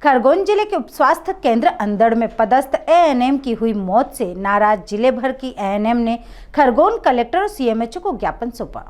खरगोन जिले के उप स्वास्थ्य केंद्र अंदड़ में पदस्थ एएनएम की हुई मौत से नाराज जिले भर की एएनएम ने खरगोन कलेक्टर और सीएमएचओ को ज्ञापन सौंपा।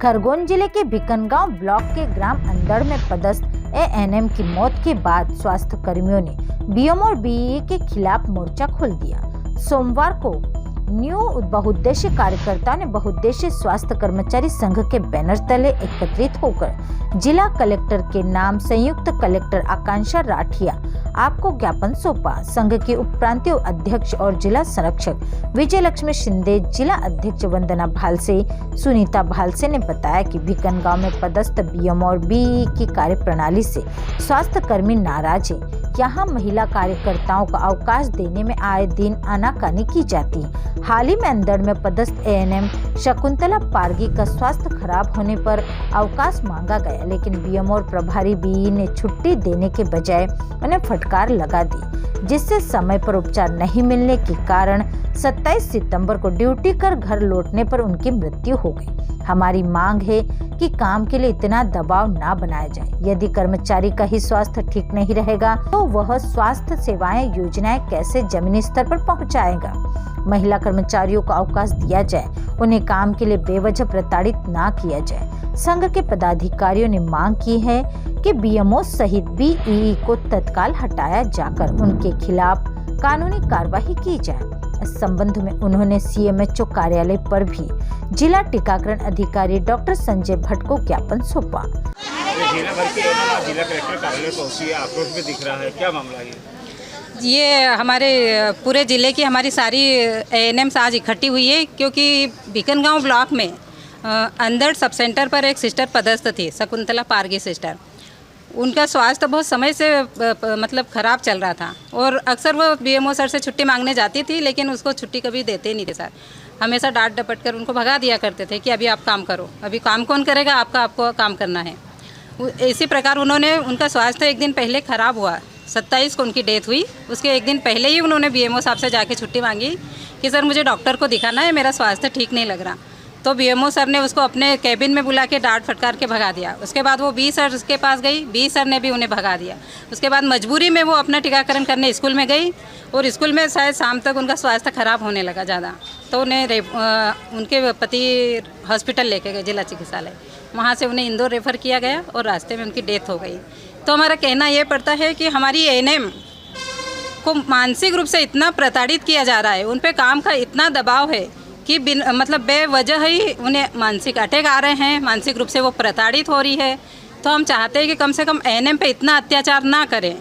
खरगोन जिले के भिकनगांव ब्लॉक के ग्राम अंदड़ में पदस्थ एएनएम की मौत के बाद स्वास्थ्य कर्मियों ने बीएमओ और बीईई के खिलाफ मोर्चा खोल दिया। सोमवार को न्यू बहुउद्देश्य कार्यकर्ताओं ने बहुउद्देश्य स्वास्थ्य कर्मचारी संघ के बैनर तले एकत्रित होकर जिला कलेक्टर के नाम संयुक्त कलेक्टर आकांक्षा राठिया आपको ज्ञापन सौंपा। संघ के उप प्रांतीय अध्यक्ष और जिला संरक्षक विजय लक्ष्मी शिंदे, जिला अध्यक्ष वंदना भालसे, सुनीता भालसे ने बताया कि भिकनगांव में पदस्थ बीएमओ और बीईई की कार्य प्रणाली से स्वास्थ्य कर्मी नाराज है। यहाँ महिला कार्यकर्ताओं को अवकाश देने में आए दिन आनाकानी की जाती है। हाल ही में अंदड़ में पदस्थ एएनएम शकुंतला पारगी का स्वास्थ्य खराब होने पर अवकाश मांगा गया, लेकिन बीएमओ और प्रभारी बीई ने छुट्टी देने के बजाय उन्हें फटकार लगा दी, जिससे समय पर उपचार नहीं मिलने के कारण 27 सितंबर को ड्यूटी कर घर लौटने पर उनकी मृत्यु हो गई। हमारी मांग है कि काम के लिए इतना दबाव ना बनाया जाए। यदि कर्मचारी का ही स्वास्थ्य ठीक नहीं रहेगा तो वह स्वास्थ्य सेवाएं योजनाएं कैसे जमीनी स्तर पर पहुंचाएगा। महिला कर्मचारियों को अवकाश दिया जाए, उन्हें काम के लिए बेवजह प्रताड़ित ना किया जाए। संघ के पदाधिकारियों ने मांग की है कि बीएमओ सहित बीईई को तत्काल हटाया जाकर उनके खिलाफ कानूनी कार्रवाई की जाए। इस संबंध में उन्होंने सीएमएचओ कार्यालय पर भी जिला टीकाकरण अधिकारी डॉक्टर संजय भट्ट को ज्ञापन सौंपा। जिला कलेक्टर कार्यालय पहुंची, आक्रोश में दिख रहा है, क्या मामला है? ये हमारे पूरे ज़िले की हमारी सारी एएनएम्स आज इकट्ठी हुई है, क्योंकि भिकनगांव ब्लॉक में अंदड़ सब सेंटर पर एक सिस्टर पदस्थ थी, शकुंतला पारगी सिस्टर। उनका स्वास्थ्य बहुत समय से मतलब ख़राब चल रहा था और अक्सर वो बीएमओ सर से छुट्टी मांगने जाती थी, लेकिन उसको छुट्टी कभी देते नहीं थे सर। हमेशा डांट डपट कर उनको भगा दिया करते थे कि अभी आप काम करो, अभी काम कौन करेगा, आपको काम करना है। इसी प्रकार उनका स्वास्थ्य एक दिन पहले ख़राब हुआ, 27 को उनकी डेथ हुई। उसके एक दिन पहले ही उन्होंने बीएमओ साहब से जाके छुट्टी मांगी कि सर मुझे डॉक्टर को दिखाना है, मेरा स्वास्थ्य ठीक नहीं लग रहा। तो बीएमओ सर ने उसको अपने कैबिन में बुला के डांट फटकार के भगा दिया। उसके बाद वो बी सर के पास गई, बी सर ने भी उन्हें भगा दिया। उसके बाद मजबूरी में वो अपना टीकाकरण करने स्कूल में गई और स्कूल में शायद शाम तक उनका स्वास्थ्य खराब होने लगा ज़्यादा, तो उन्हें उनके पति हॉस्पिटल लेके गए जिला चिकित्सालय। वहाँ से उन्हें इंदौर रेफ़र किया गया और रास्ते में उनकी डेथ हो गई। तो हमारा कहना ये पड़ता है कि हमारी एएनएम को मानसिक रूप से इतना प्रताड़ित किया जा रहा है, उन पे काम का इतना दबाव है कि मतलब बेवजह ही उन्हें मानसिक अटैक आ रहे हैं, मानसिक रूप से वो प्रताड़ित हो रही है। तो हम चाहते हैं कि कम से कम एएनएम पे इतना अत्याचार ना करें,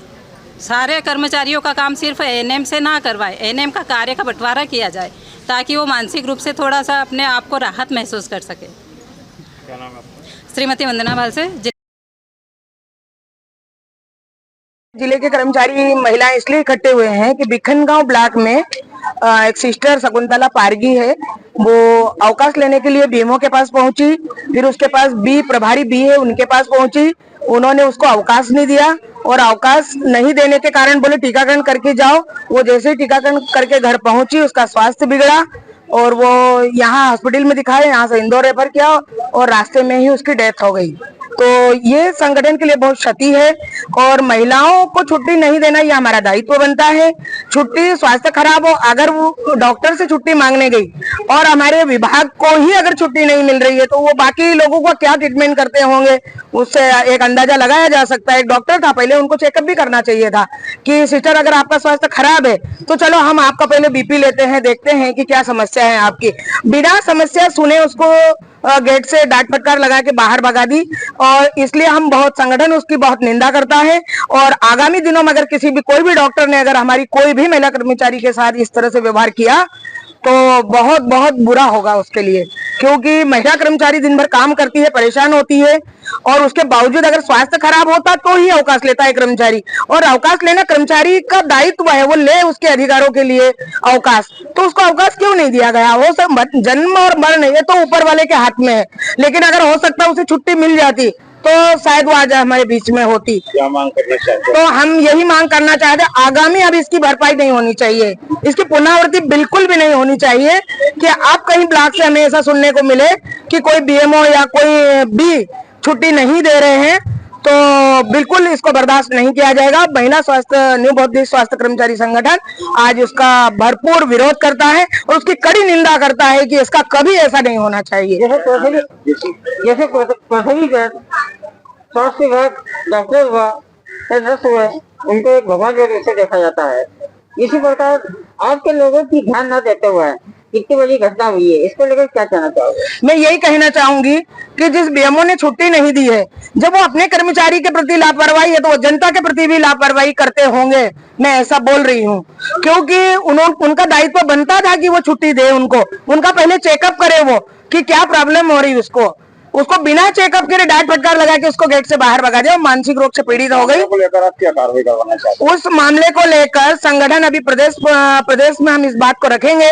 सारे कर्मचारियों का काम सिर्फ एएनएम से ना करवाएं, एएनएम का कार्य का बंटवारा किया जाए ताकि वो मानसिक रूप से थोड़ा सा अपने आप को राहत महसूस कर सके। क्या नाम है आपका? श्रीमती वंदना भालसे। जिले के कर्मचारी महिलाएं इसलिए इकट्ठे हुए हैं कि भिकनगांव ब्लॉक में एक सिस्टर शकुंतला पारगी है, वो अवकाश लेने के लिए बीएमओ के पास पहुंची, फिर उसके पास प्रभारी बी है उनके पास पहुंची। उन्होंने उसको अवकाश नहीं दिया और अवकाश नहीं देने के कारण बोले टीकाकरण करके जाओ। वो जैसे ही टीकाकरण करके घर पहुंची, उसका स्वास्थ्य बिगड़ा और वो यहाँ हॉस्पिटल में दिखाए, यहाँ से इंदौर रेफर किया और रास्ते में ही उसकी डेथ हो गई। तो ये संगठन के लिए बहुत क्षति है और महिलाओं को छुट्टी नहीं देना ये हमारा दायित्व बनता है। छुट्टी स्वास्थ्य खराब हो, अगर वो डॉक्टर से छुट्टी मांगने गई और हमारे विभाग को ही अगर छुट्टी नहीं मिल रही है तो वो बाकी लोगों को क्या ट्रीटमेंट करते होंगे, उससे एक अंदाजा लगाया जा सकता है। एक डॉक्टर था, पहले उनको चेकअप भी करना चाहिए था कि सिस्टर अगर आपका स्वास्थ्य खराब है तो चलो हम आपका पहले बीपी लेते हैं, देखते हैं कि क्या समस्या है आपकी। बिना समस्या सुने उसको गेट से डांट फटकार लगा के बाहर भगा दी और इसलिए हम संगठन उसकी बहुत निंदा करता है। और आगामी दिनों में अगर कोई भी डॉक्टर ने अगर हमारी कोई भी महिला कर्मचारी के साथ इस तरह से व्यवहार किया तो बहुत बहुत बुरा होगा उसके लिए, क्योंकि महिला कर्मचारी दिन भर काम करती है, परेशान होती है और उसके बावजूद अगर स्वास्थ्य खराब होता तो ही अवकाश लेता है कर्मचारी। और अवकाश लेना कर्मचारी का दायित्व है, वो ले उसके अधिकारों के लिए अवकाश, तो उसको अवकाश क्यों नहीं दिया गया? वो सब जन्म और मरण ये तो ऊपर वाले के हाथ में है, लेकिन अगर हो सकता उसे छुट्टी मिल जाती तो शायद वो आज हमारे बीच में होती। क्या मांग करना चाहते हैं? तो हम यही मांग करना चाहते हैं, आगामी अब इसकी भरपाई नहीं होनी चाहिए, इसकी पुनरावृत्ति बिल्कुल भी नहीं होनी चाहिए कि आप कहीं ब्लॉक से हमें ऐसा सुनने को मिले कि कोई बीएमओ या कोई बी छुट्टी नहीं दे रहे हैं तो बिल्कुल इसको बर्दाश्त नहीं किया जाएगा। महिला स्वास्थ्य न्यू बौद्धिक स्वास्थ्य कर्मचारी संगठन आज उसका भरपूर विरोध करता है और उसकी कड़ी निंदा करता है कि इसका कभी ऐसा नहीं होना चाहिए। जैसे पृथ्वी पर स्वास्थ्य विभाग, डॉक्टर हुआ, नर्स हुआ, उनको एक भगवान के रूप से देखा जाता है। इसी प्रकार आपके लोगों की ध्यान न देते हुए कितनी बड़ी घटना हुई है, इसको लेकर क्या कहना चाहोगे? मैं यही कहना चाहूंगी कि जिस बीएमओ ने छुट्टी नहीं दी है, जब वो अपने कर्मचारी के प्रति लापरवाही है तो वो जनता के प्रति भी लापरवाही करते होंगे। मैं ऐसा बोल रही हूँ क्योंकि उनका दायित्व बनता था कि वो छुट्टी दे, उनका पहले चेकअप करे वो कि क्या प्रॉब्लम हो रही उसको बिना चेकअप के डांट फटकार लगा के उसको गेट से बाहर भगा दिया। मानसिक रोग से पीड़ित हो गई। लेकर आप क्या कार्रवाई करवाना चाहते हैं? उस मामले को लेकर संगठन अभी प्रदेश में हम इस बात को रखेंगे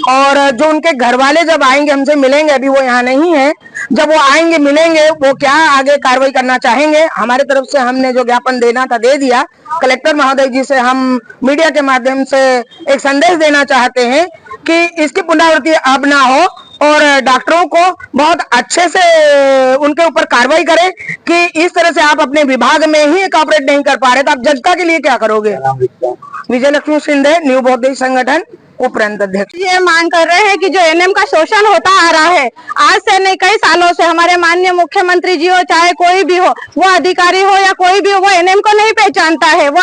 और जो उनके घर वाले जब आएंगे हमसे मिलेंगे, अभी वो यहाँ नहीं है, जब वो आएंगे मिलेंगे वो क्या आगे कार्रवाई करना चाहेंगे। हमारे तरफ से हमने जो ज्ञापन देना था दे दिया। कलेक्टर महोदय जी से हम मीडिया के माध्यम से एक संदेश देना चाहते हैं कि इसकी पुनरावृत्ति अब ना हो और डॉक्टरों को बहुत अच्छे से उनके ऊपर कार्रवाई करें कि इस तरह से आप अपने विभाग में ही कॉपरेट नहीं कर पा रहे तो आप जनता के लिए क्या करोगे। विजय लक्ष्मी शिंदे, न्यू बौद्धिक संगठन उपरांत अध्यक्ष। ये मांग कर रहे हैं कि जो एएनएम का शोषण होता आ रहा है आज से नहीं कई सालों से, हमारे माननीय मुख्यमंत्री जी हो चाहे कोई भी हो, वो अधिकारी हो या कोई भी हो, वो एएनएम को नहीं पहचानता है। वो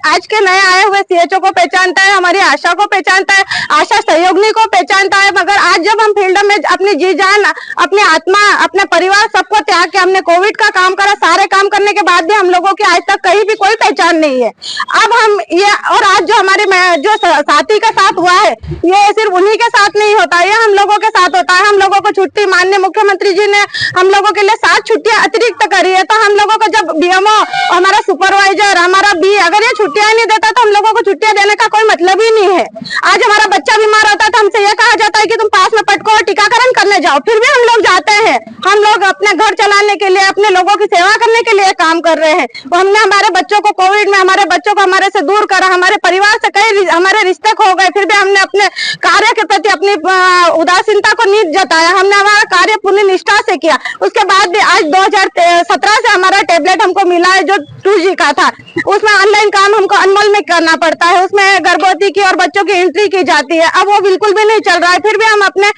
आज के नए आए हुए सीएचओ को पहचानता है, हमारी आशा को पहचानता है, आशा सहयोगिनी को पहचानता है। मगर आज जब हम फील्ड में अपनी जी जान, अपनी आत्मा, अपने परिवार सबको त्याग के हमने कोविड का काम करा, सारे काम करने के बाद भी हम लोगों की आज तक कहीं भी कोई पहचान नहीं है। अब हम ये और आज जो हमारे जो साथी के साथ हुआ है ये सिर्फ उन्हीं के साथ नहीं होता है, ये हम लोगों के साथ होता है। हम लोगों को छुट्टी माननीय मुख्यमंत्री जी ने हम लोगों के लिए 7 छुट्टियां अतिरिक्त करी है। तो हम लोगों को जब बीएमओ, हमारा सुपरवाइजर, हमारा बी अगर ये छुट्टियां नहीं देता तो हम लोगों को छुट्टियां देने का कोई मतलब ही नहीं है। आज हमारा बच्चा बीमार होता है तो हमसे ये कहा जाता है कि तुम पास में पटको और टीकाकरण करने जाओ, फिर भी हम लोग जाते हैं। हम लोग अपने घर चलाने के लिए, अपने लोगों की सेवा करने के लिए काम कर रहे हैं। हमने हमारे बच्चों को कोविड में हमारे बच्चों को हमारे से दूर करा, हमारे परिवार से कई हमारे रिश्ते खो गए, फिर भी हमने अपने कार्य के प्रति अपनी उदासीनता को नहीं जताया। हमने हमारा कार्य पूरी निष्ठा से किया। उसके बाद भी आज 2017 से हमारा टेबलेट हमको मिला है जो 2G का था, उसमें ऑनलाइन काम हमको अनमोल में करना पड़ता है, उसमें गर्भवती की और बच्चों की एंट्री की जाती है। अब वो बिल्कुल भी नहीं चल रहा है, फिर भी हम अपने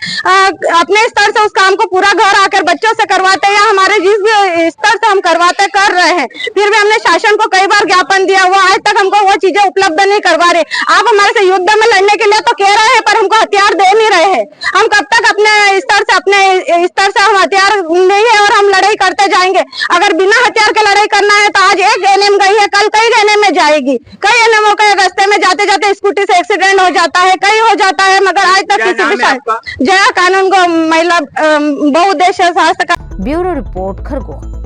स्तर से उस काम को पूरा घर आकर बच्चों से करवाते हैं या हमारे जिस भी स्तर से हम करवाते कर रहे हैं। फिर भी हमने शासन को कई बार ज्ञापन दिया, वो आज तक हमको वो चीजें उपलब्ध नहीं करवा रहे। आप हमारे से युद्ध में लड़ने के लिए तो कह रहे हैं पर हमको हथियार दे नहीं रहे हैं। हम कब तक अपने स्तर से हम हथियार नहीं है और हम लड़ाई करते जाएंगे। अगर बिना हथियार के लड़ाई करना है तो आज एक एएनएम गई है, कल कई एएनएम में जाएगी। कई एएनएमओ के रास्ते में जाते जाते स्कूटी से एक्सीडेंट हो जाता है, कई हो जाता है, मगर आज तक किसी भी जया कानून को महिला बहुउद्देश्य स्वास्थ्य का। Bureau report Khargone.